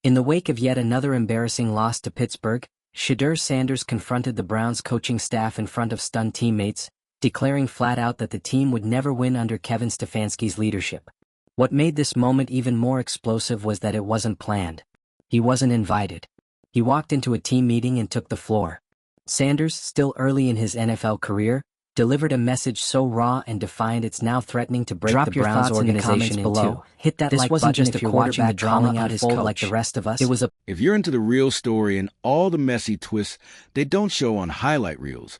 In the wake of yet another embarrassing loss to Pittsburgh, Shedeur Sanders confronted the Browns coaching staff in front of stunned teammates, declaring flat out that the team would never win under Kevin Stefanski's leadership. What made this moment even more explosive was that it wasn't planned. He wasn't invited. He walked into a team meeting and took the floor. Sanders, still early in his NFL career, delivered a message so raw and defiant it's now threatening to break the Browns organization in two. Hit that like button if you're watching the drama out his coach like the rest of us. If you're into the real story and all the messy twists they don't show on highlight reels,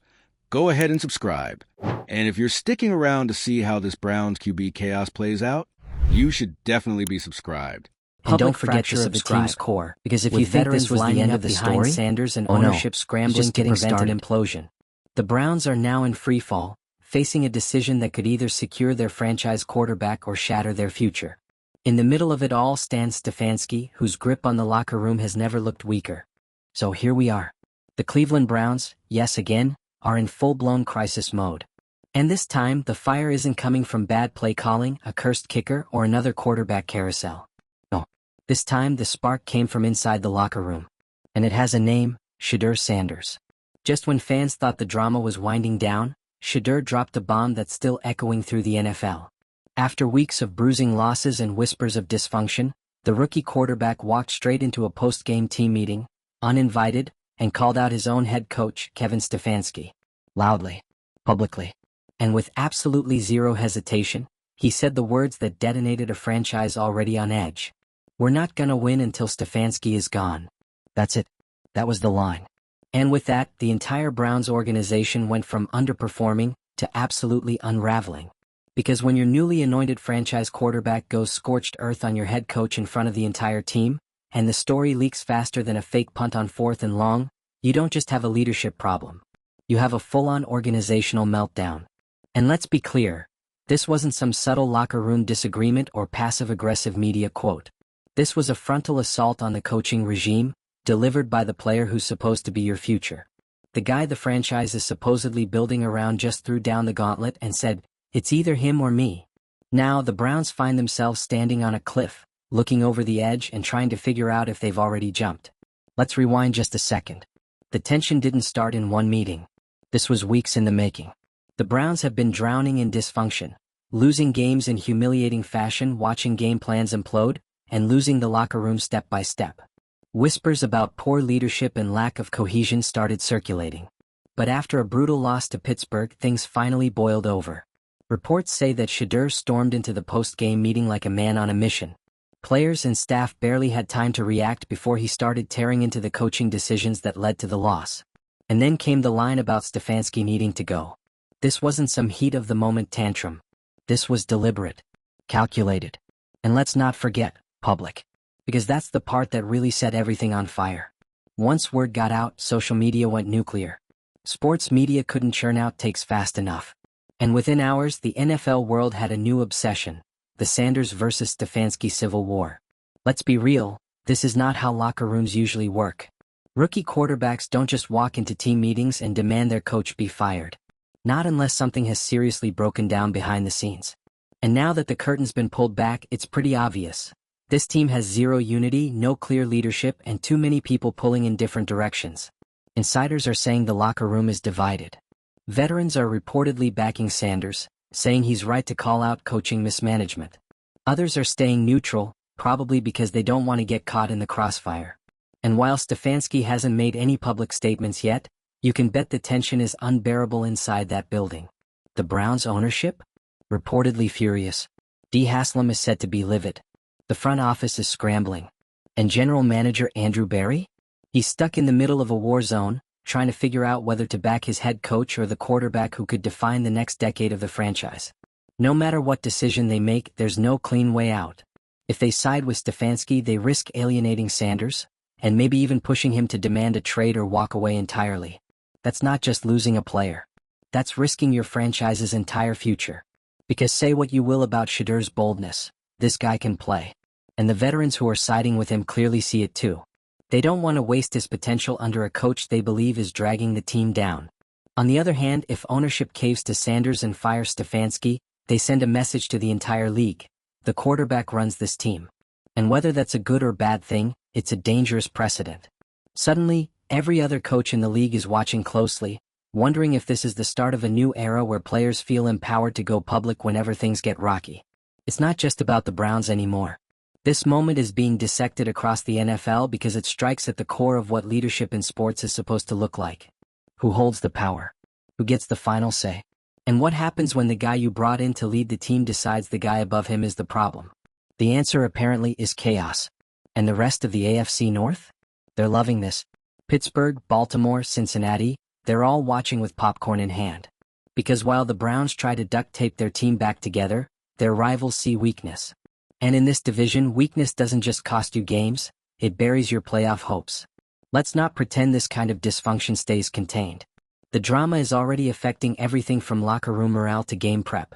go ahead and subscribe. And if you're sticking around to see how this Browns QB chaos plays out, you should definitely be subscribed. And don't forget to subscribe, the team's core, because if you think this was the end of the story, Sanders and ownership scrambling to prevent an implosion. The Browns are now in freefall, facing a decision that could either secure their franchise quarterback or shatter their future. In the middle of it all stands Stefanski, whose grip on the locker room has never looked weaker. So here we are. The Cleveland Browns, yes again, are in full-blown crisis mode. And this time, the fire isn't coming from bad play calling, a cursed kicker, or another quarterback carousel. No. This time, the spark came from inside the locker room. And it has a name, Shedeur Sanders. Just when fans thought the drama was winding down, Shedeur dropped a bomb that's still echoing through the NFL. After weeks of bruising losses and whispers of dysfunction, the rookie quarterback walked straight into a post-game team meeting, uninvited, and called out his own head coach, Kevin Stefanski. Loudly, publicly, and with absolutely zero hesitation, he said the words that detonated a franchise already on edge. "We're not gonna win until Stefanski is gone." That's it. That was the line. And with that, the entire Browns organization went from underperforming to absolutely unraveling. Because when your newly anointed franchise quarterback goes scorched earth on your head coach in front of the entire team, and the story leaks faster than a fake punt on 4th and long, you don't just have a leadership problem. You have a full-on organizational meltdown. And let's be clear, this wasn't some subtle locker room disagreement or passive-aggressive media quote. This was a frontal assault on the coaching regime, delivered by the player who's supposed to be your future. The guy the franchise is supposedly building around just threw down the gauntlet and said, "It's either him or me." Now the Browns find themselves standing on a cliff, looking over the edge and trying to figure out if they've already jumped. Let's rewind just a second. The tension didn't start in one meeting. This was weeks in the making. The Browns have been drowning in dysfunction, losing games in humiliating fashion, watching game plans implode, and losing the locker room step by step. Whispers about poor leadership and lack of cohesion started circulating. But after a brutal loss to Pittsburgh, things finally boiled over. Reports say that Shedeur stormed into the post-game meeting like a man on a mission. Players and staff barely had time to react before he started tearing into the coaching decisions that led to the loss. And then came the line about Stefanski needing to go. This wasn't some heat-of-the-moment tantrum. This was deliberate, calculated, and let's not forget, public. Because that's the part that really set everything on fire. Once word got out, social media went nuclear. Sports media couldn't churn out takes fast enough. And within hours, the NFL world had a new obsession, the Sanders versus Stefanski civil war. Let's be real, this is not how locker rooms usually work. Rookie quarterbacks don't just walk into team meetings and demand their coach be fired. Not unless something has seriously broken down behind the scenes. And now that the curtain's been pulled back, it's pretty obvious. This team has zero unity, no clear leadership, and too many people pulling in different directions. Insiders are saying the locker room is divided. Veterans are reportedly backing Sanders, saying he's right to call out coaching mismanagement. Others are staying neutral, probably because they don't want to get caught in the crossfire. And while Stefanski hasn't made any public statements yet, you can bet the tension is unbearable inside that building. The Browns' ownership? Reportedly furious. D. Haslam is said to be livid. The front office is scrambling. And general manager Andrew Berry? He's stuck in the middle of a war zone, trying to figure out whether to back his head coach or the quarterback who could define the next decade of the franchise. No matter what decision they make, there's no clean way out. If they side with Stefanski, they risk alienating Sanders, and maybe even pushing him to demand a trade or walk away entirely. That's not just losing a player. That's risking your franchise's entire future. Because say what you will about Shedeur's boldness, this guy can play. And the veterans who are siding with him clearly see it too. They don't want to waste his potential under a coach they believe is dragging the team down. On the other hand, if ownership caves to Sanders and fires Stefanski, they send a message to the entire league. The quarterback runs this team. And whether that's a good or bad thing, it's a dangerous precedent. Suddenly, every other coach in the league is watching closely, wondering if this is the start of a new era where players feel empowered to go public whenever things get rocky. It's not just about the Browns anymore. This moment is being dissected across the NFL because it strikes at the core of what leadership in sports is supposed to look like. Who holds the power? Who gets the final say? And what happens when the guy you brought in to lead the team decides the guy above him is the problem? The answer apparently is chaos. And the rest of the AFC North? They're loving this. Pittsburgh, Baltimore, Cincinnati, they're all watching with popcorn in hand. Because while the Browns try to duct tape their team back together, their rivals see weakness. And in this division, weakness doesn't just cost you games, it buries your playoff hopes. Let's not pretend this kind of dysfunction stays contained. The drama is already affecting everything from locker room morale to game prep.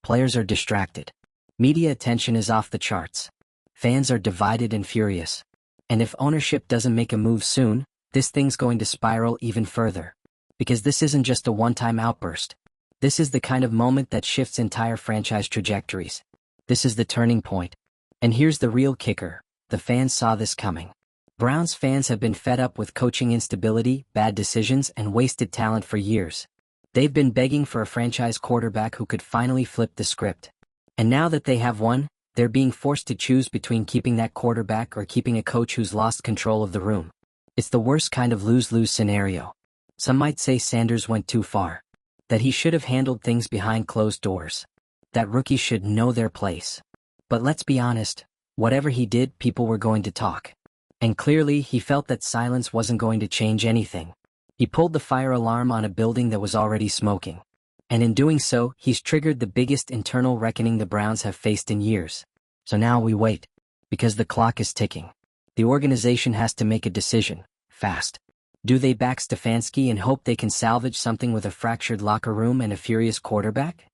Players are distracted. Media attention is off the charts. Fans are divided and furious. And if ownership doesn't make a move soon, this thing's going to spiral even further. Because this isn't just a one-time outburst. This is the kind of moment that shifts entire franchise trajectories. This is the turning point. And here's the real kicker. The fans saw this coming. Browns fans have been fed up with coaching instability, bad decisions, and wasted talent for years. They've been begging for a franchise quarterback who could finally flip the script. And now that they have one, they're being forced to choose between keeping that quarterback or keeping a coach who's lost control of the room. It's the worst kind of lose-lose scenario. Some might say Sanders went too far. That he should have handled things behind closed doors. That rookies should know their place. But let's be honest, whatever he did, people were going to talk. And clearly, he felt that silence wasn't going to change anything. He pulled the fire alarm on a building that was already smoking. And in doing so, he's triggered the biggest internal reckoning the Browns have faced in years. So now we wait. Because the clock is ticking. The organization has to make a decision, fast. Do they back Stefanski and hope they can salvage something with a fractured locker room and a furious quarterback?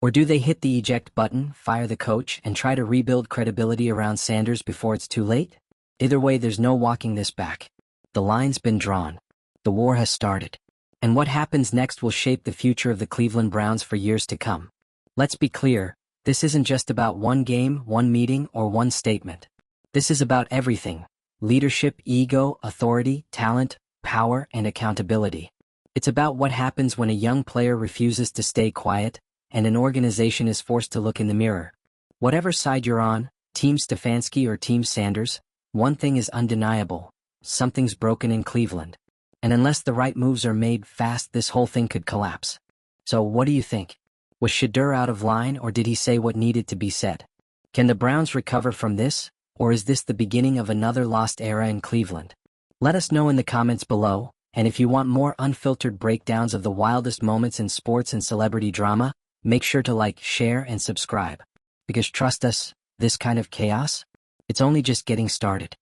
Or do they hit the eject button, fire the coach, and try to rebuild credibility around Sanders before it's too late? Either way, there's no walking this back. The line's been drawn. The war has started. And what happens next will shape the future of the Cleveland Browns for years to come. Let's be clear, this isn't just about one game, one meeting, or one statement. This is about everything. Leadership, ego, authority, talent, power, and accountability. It's about what happens when a young player refuses to stay quiet, and an organization is forced to look in the mirror. Whatever side you're on, Team Stefanski or Team Sanders, one thing is undeniable. Something's broken in Cleveland. And unless the right moves are made fast, this whole thing could collapse. So what do you think? Was Shedeur out of line, or did he say what needed to be said? Can the Browns recover from this, or is this the beginning of another lost era in Cleveland? Let us know in the comments below, and if you want more unfiltered breakdowns of the wildest moments in sports and celebrity drama, make sure to like, share, and subscribe. Because trust us, this kind of chaos, it's only just getting started.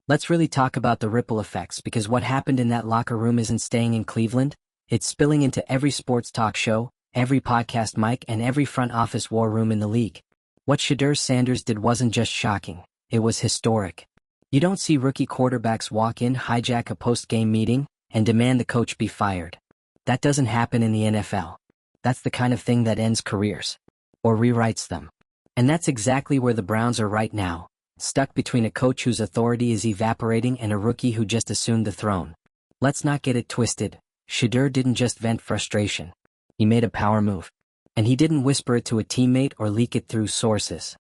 Let's really talk about the ripple effects, because what happened in that locker room isn't staying in Cleveland, it's spilling into every sports talk show, every podcast mic, and every front office war room in the league. What Shedeur Sanders did wasn't just shocking, it was historic. You don't see rookie quarterbacks walk in, hijack a post-game meeting, and demand the coach be fired. That doesn't happen in the NFL. That's the kind of thing that ends careers. Or rewrites them. And that's exactly where the Browns are right now, stuck between a coach whose authority is evaporating and a rookie who just assumed the throne. Let's not get it twisted. Shedeur didn't just vent frustration. He made a power move. And he didn't whisper it to a teammate or leak it through sources.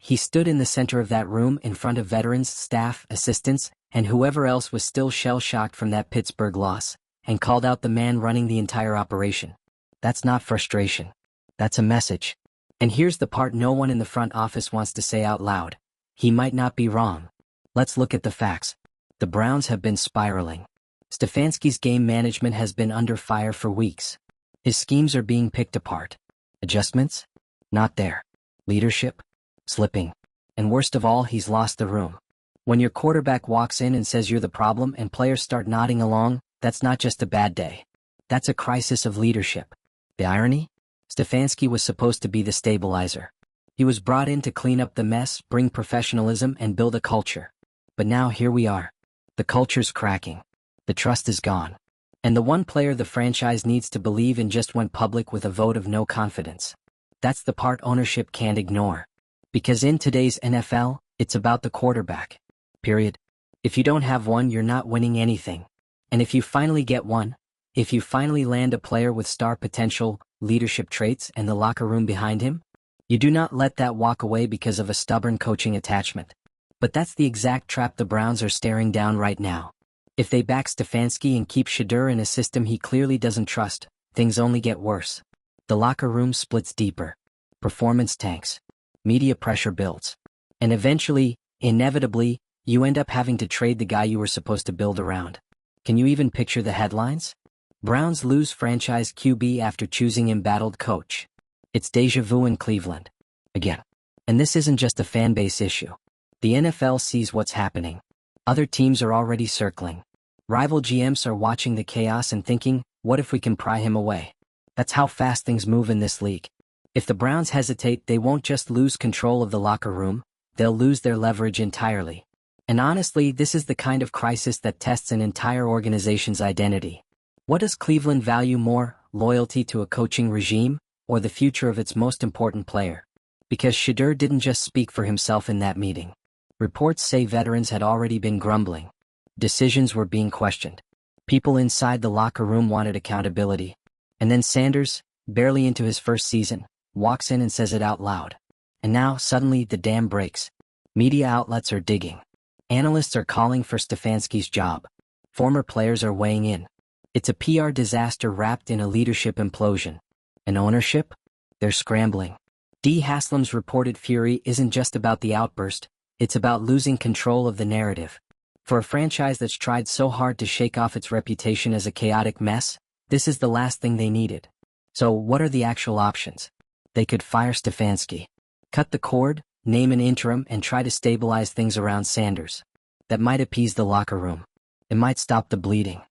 He stood in the center of that room in front of veterans, staff, assistants, and whoever else was still shell-shocked from that Pittsburgh loss, and called out the man running the entire operation. That's not frustration. That's a message. And here's the part no one in the front office wants to say out loud. He might not be wrong. Let's look at the facts. The Browns have been spiraling. Stefanski's game management has been under fire for weeks. His schemes are being picked apart. Adjustments? Not there. Leadership? Slipping. And worst of all, he's lost the room. When your quarterback walks in and says you're the problem and players start nodding along, that's not just a bad day. That's a crisis of leadership. The irony? Stefanski was supposed to be the stabilizer. He was brought in to clean up the mess, bring professionalism, and build a culture. But now here we are. The culture's cracking. The trust is gone. And the one player the franchise needs to believe in just went public with a vote of no confidence. That's the part ownership can't ignore. Because in today's NFL, it's about the quarterback. Period. If you don't have one, you're not winning anything. And if you finally get one, if you finally land a player with star potential, leadership traits, and the locker room behind him, you do not let that walk away because of a stubborn coaching attachment. But that's the exact trap the Browns are staring down right now. If they back Stefanski and keep Shedeur in a system he clearly doesn't trust, things only get worse. The locker room splits deeper. Performance tanks. Media pressure builds. And eventually, inevitably, you end up having to trade the guy you were supposed to build around. Can you even picture the headlines? Browns lose franchise QB after choosing embattled coach. It's déjà vu in Cleveland. Again. And this isn't just a fan base issue. The NFL sees what's happening. Other teams are already circling. Rival GMs are watching the chaos and thinking, what if we can pry him away? That's how fast things move in this league. If the Browns hesitate, they won't just lose control of the locker room, they'll lose their leverage entirely. And honestly, this is the kind of crisis that tests an entire organization's identity. What does Cleveland value more, loyalty to a coaching regime, or the future of its most important player? Because Shedeur didn't just speak for himself in that meeting. Reports say veterans had already been grumbling. Decisions were being questioned. People inside the locker room wanted accountability. And then Sanders, barely into his first season, walks in and says it out loud. And now, suddenly, the dam breaks. Media outlets are digging. Analysts are calling for Stefanski's job. Former players are weighing in. It's a PR disaster wrapped in a leadership implosion. And ownership? They're scrambling. D. Haslam's reported fury isn't just about the outburst, it's about losing control of the narrative. For a franchise that's tried so hard to shake off its reputation as a chaotic mess, this is the last thing they needed. So what are the actual options? They could fire Stefanski, cut the cord, name an interim, and try to stabilize things around Sanders. That might appease the locker room. It might stop the bleeding.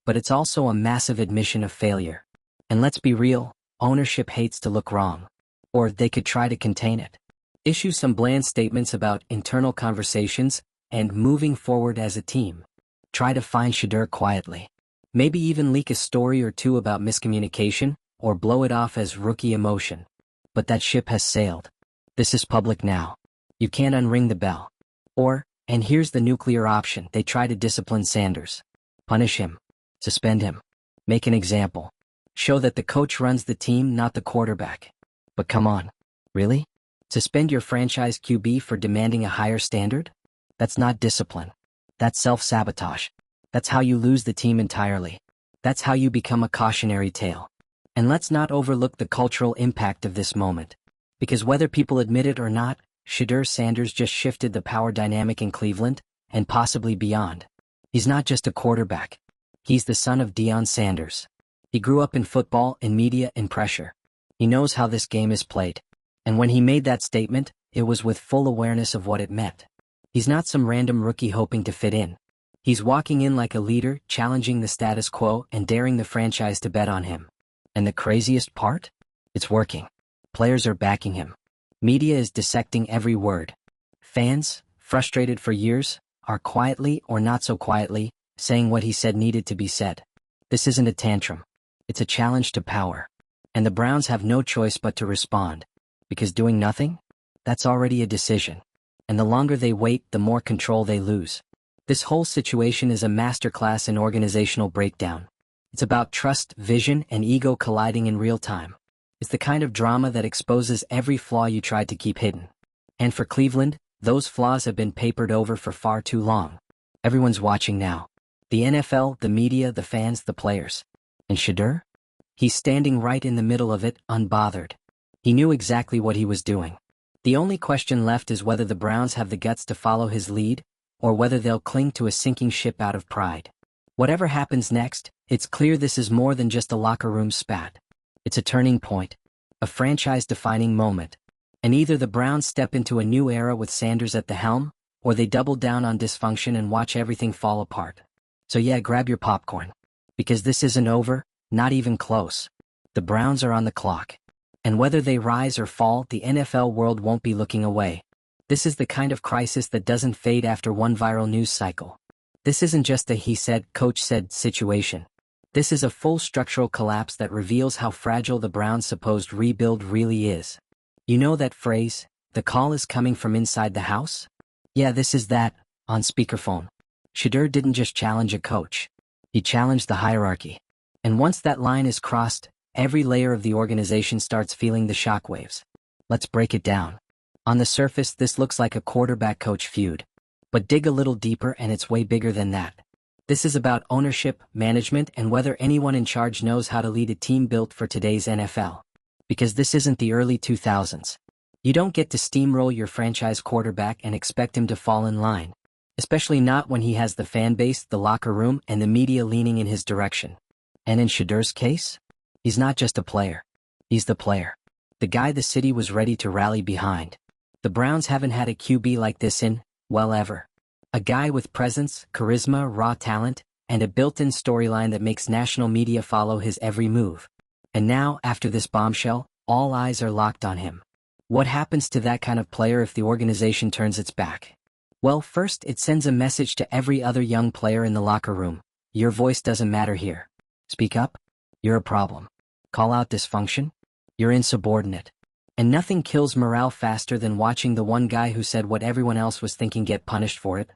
But it's also a massive admission of failure. And let's be real, ownership hates to look wrong. Or they could try to contain it. Issue some bland statements about internal conversations and moving forward as a team. Try to find Shedeur quietly. Maybe even leak a story or two about miscommunication, or blow it off as rookie emotion. But that ship has sailed. This is public now. You can't unring the bell. Or, and here's the nuclear option, they try to discipline Sanders. Punish him. Suspend him. Make an example. Show that the coach runs the team, not the quarterback. But come on. Really? Suspend your franchise QB for demanding a higher standard? That's not discipline. That's self-sabotage. That's how you lose the team entirely. That's how you become a cautionary tale. And let's not overlook the cultural impact of this moment. Because whether people admit it or not, Shedeur Sanders just shifted the power dynamic in Cleveland, and possibly beyond. He's not just a quarterback. He's the son of Deion Sanders. He grew up in football, in media, in pressure. He knows how this game is played. And when he made that statement, it was with full awareness of what it meant. He's not some random rookie hoping to fit in. He's walking in like a leader, challenging the status quo and daring the franchise to bet on him. And the craziest part? It's working. Players are backing him. Media is dissecting every word. Fans, frustrated for years, are quietly or not so quietly saying what he said needed to be said. This isn't a tantrum. It's a challenge to power. And the Browns have no choice but to respond. Because doing nothing? That's already a decision. And the longer they wait, the more control they lose. This whole situation is a masterclass in organizational breakdown. It's about trust, vision, and ego colliding in real time. It's the kind of drama that exposes every flaw you tried to keep hidden. And for Cleveland, those flaws have been papered over for far too long. Everyone's watching now. The NFL, the media, the fans, the players. And Shedeur? He's standing right in the middle of it, unbothered. He knew exactly what he was doing. The only question left is whether the Browns have the guts to follow his lead, or whether they'll cling to a sinking ship out of pride. Whatever happens next, it's clear this is more than just a locker room spat. It's a turning point, a franchise-defining moment. And either the Browns step into a new era with Sanders at the helm, or they double down on dysfunction and watch everything fall apart. So yeah, grab your popcorn. Because this isn't over, not even close. The Browns are on the clock. And whether they rise or fall, the NFL world won't be looking away. This is the kind of crisis that doesn't fade after one viral news cycle. This isn't just a he said, coach said situation. This is a full structural collapse that reveals how fragile the Browns' supposed rebuild really is. You know that phrase, the call is coming from inside the house? Yeah, this is that, on speakerphone. Shedeur didn't just challenge a coach. He challenged the hierarchy. And once that line is crossed, every layer of the organization starts feeling the shockwaves. Let's break it down. On the surface, this looks like a quarterback-coach feud. But dig a little deeper and it's way bigger than that. This is about ownership, management, and whether anyone in charge knows how to lead a team built for today's NFL. Because this isn't the early 2000s. You don't get to steamroll your franchise quarterback and expect him to fall in line. Especially not when he has the fan base, the locker room, and the media leaning in his direction. And in Shedeur's case, he's not just a player. He's the player. The guy the city was ready to rally behind. The Browns haven't had a QB like this in, well, ever. A guy with presence, charisma, raw talent, and a built-in storyline that makes national media follow his every move. And now, after this bombshell, all eyes are locked on him. What happens to that kind of player if the organization turns its back? Well, first, it sends a message to every other young player in the locker room. Your voice doesn't matter here. Speak up. You're a problem. Call out dysfunction. You're insubordinate. And nothing kills morale faster than watching the one guy who said what everyone else was thinking get punished for it.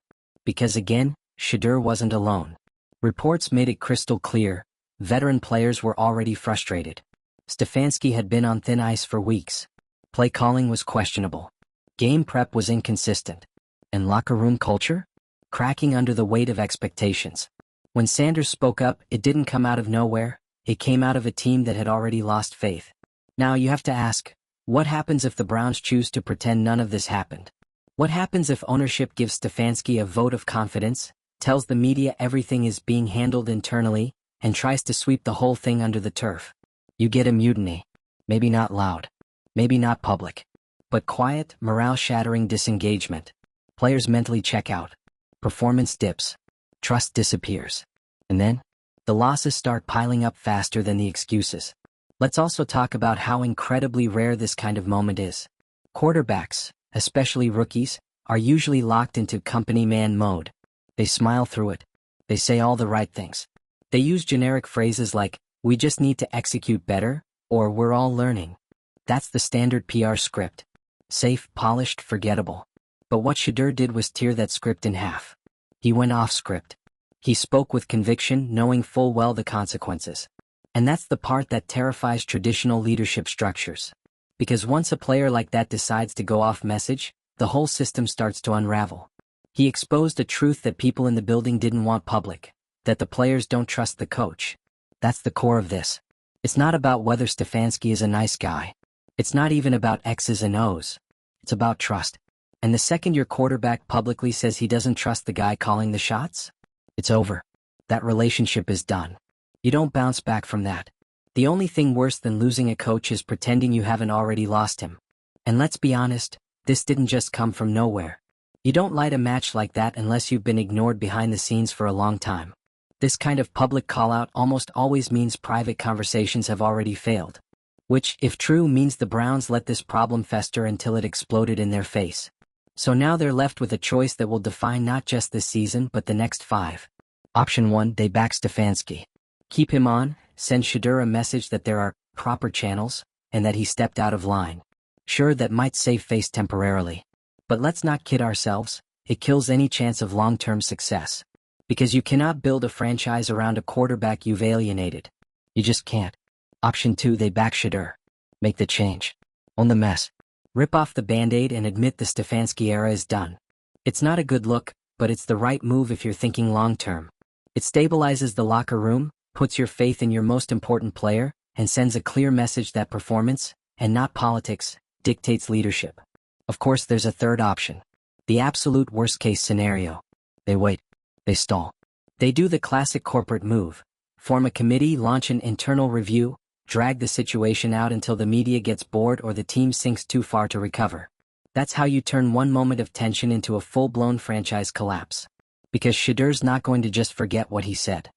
Because again, Shedeur wasn't alone. Reports made it crystal clear. Veteran players were already frustrated. Stefanski had been on thin ice for weeks. Play calling was questionable. Game prep was inconsistent. And locker room culture? Cracking under the weight of expectations. When Sanders spoke up, it didn't come out of nowhere. It came out of a team that had already lost faith. Now you have to ask, what happens if the Browns choose to pretend none of this happened? What happens if ownership gives Stefanski a vote of confidence, tells the media everything is being handled internally, and tries to sweep the whole thing under the turf? You get a mutiny. Maybe not loud. Maybe not public. But quiet, morale-shattering disengagement. Players mentally check out. Performance dips. Trust disappears. And then, the losses start piling up faster than the excuses. Let's also talk about how incredibly rare this kind of moment is. Quarterbacks, especially rookies, are usually locked into company man mode. They smile through it. They say all the right things. They use generic phrases like, "We just need to execute better," or "We're all learning." That's the standard PR script. Safe, polished, forgettable. But what Shedeur did was tear that script in half. He went off script. He spoke with conviction, knowing full well the consequences. And that's the part that terrifies traditional leadership structures. Because once a player like that decides to go off message, the whole system starts to unravel. He exposed a truth that people in the building didn't want public, that the players don't trust the coach. That's the core of this. It's not about whether Stefanski is a nice guy. It's not even about X's and O's. It's about trust. And the second your quarterback publicly says he doesn't trust the guy calling the shots, it's over. That relationship is done. You don't bounce back from that. The only thing worse than losing a coach is pretending you haven't already lost him. And let's be honest, this didn't just come from nowhere. You don't light a match like that unless you've been ignored behind the scenes for a long time. This kind of public call-out almost always means private conversations have already failed. Which, if true, means the Browns let this problem fester until it exploded in their face. So now they're left with a choice that will define not just this season but the next 5. Option 1, they back Stefanski. Keep him on, send Shedeur a message that there are proper channels, and that he stepped out of line. Sure, that might save face temporarily. But let's not kid ourselves, it kills any chance of long-term success. Because you cannot build a franchise around a quarterback you've alienated. You just can't. Option 2, they back Shedeur. Make the change. Own the mess. Rip off the Band-Aid and admit the Stefanski era is done. It's not a good look, but it's the right move if you're thinking long-term. It stabilizes the locker room, puts your faith in your most important player, and sends a clear message that performance, and not politics, dictates leadership. Of course, there's a third option. The absolute worst-case scenario. They wait. They stall. They do the classic corporate move. Form a committee, launch an internal review, drag the situation out until the media gets bored or the team sinks too far to recover. That's how you turn one moment of tension into a full-blown franchise collapse. Because Shedeur's not going to just forget what he said.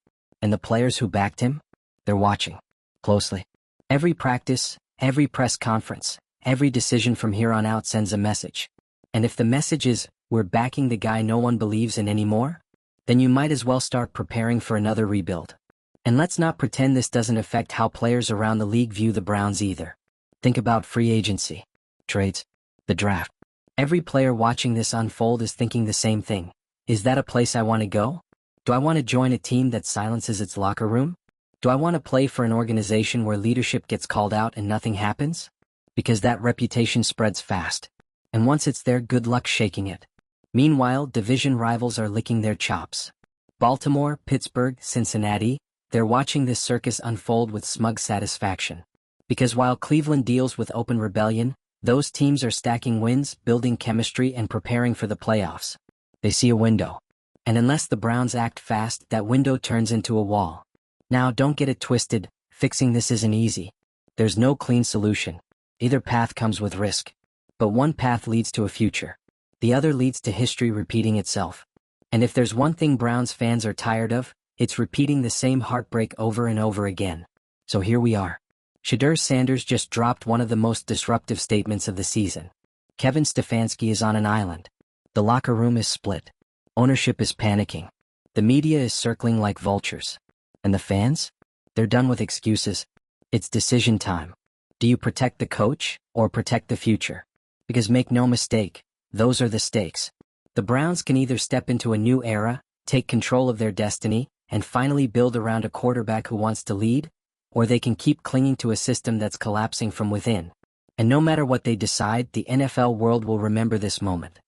And the players who backed him? They're watching. Closely. Every practice, every press conference, every decision from here on out sends a message. And if the message is, we're backing the guy no one believes in anymore, then you might as well start preparing for another rebuild. And let's not pretend this doesn't affect how players around the league view the Browns either. Think about free agency, trades, the draft. Every player watching this unfold is thinking the same thing. Is that a place I want to go? Do I want to join a team that silences its locker room? Do I want to play for an organization where leadership gets called out and nothing happens? Because that reputation spreads fast. And once it's there, good luck shaking it. Meanwhile, division rivals are licking their chops. Baltimore, Pittsburgh, Cincinnati, they're watching this circus unfold with smug satisfaction. Because while Cleveland deals with open rebellion, those teams are stacking wins, building chemistry, and preparing for the playoffs. They see a window. And unless the Browns act fast, that window turns into a wall. Now, don't get it twisted, fixing this isn't easy. There's no clean solution. Either path comes with risk. But one path leads to a future. The other leads to history repeating itself. And if there's one thing Browns fans are tired of, it's repeating the same heartbreak over and over again. So here we are. Shedeur Sanders just dropped one of the most disruptive statements of the season. Kevin Stefanski is on an island. The locker room is split. Ownership is panicking. The media is circling like vultures. And the fans? They're done with excuses. It's decision time. Do you protect the coach or protect the future? Because make no mistake, those are the stakes. The Browns can either step into a new era, take control of their destiny, and finally build around a quarterback who wants to lead, or they can keep clinging to a system that's collapsing from within. And no matter what they decide, the NFL world will remember this moment.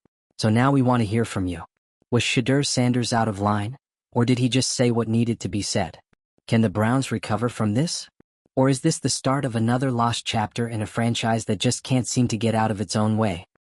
So now we want to hear from you. Was Shedeur Sanders out of line? Or did he just say what needed to be said? Can the Browns recover from this? Or is this the start of another lost chapter in a franchise that just can't seem to get out of its own way?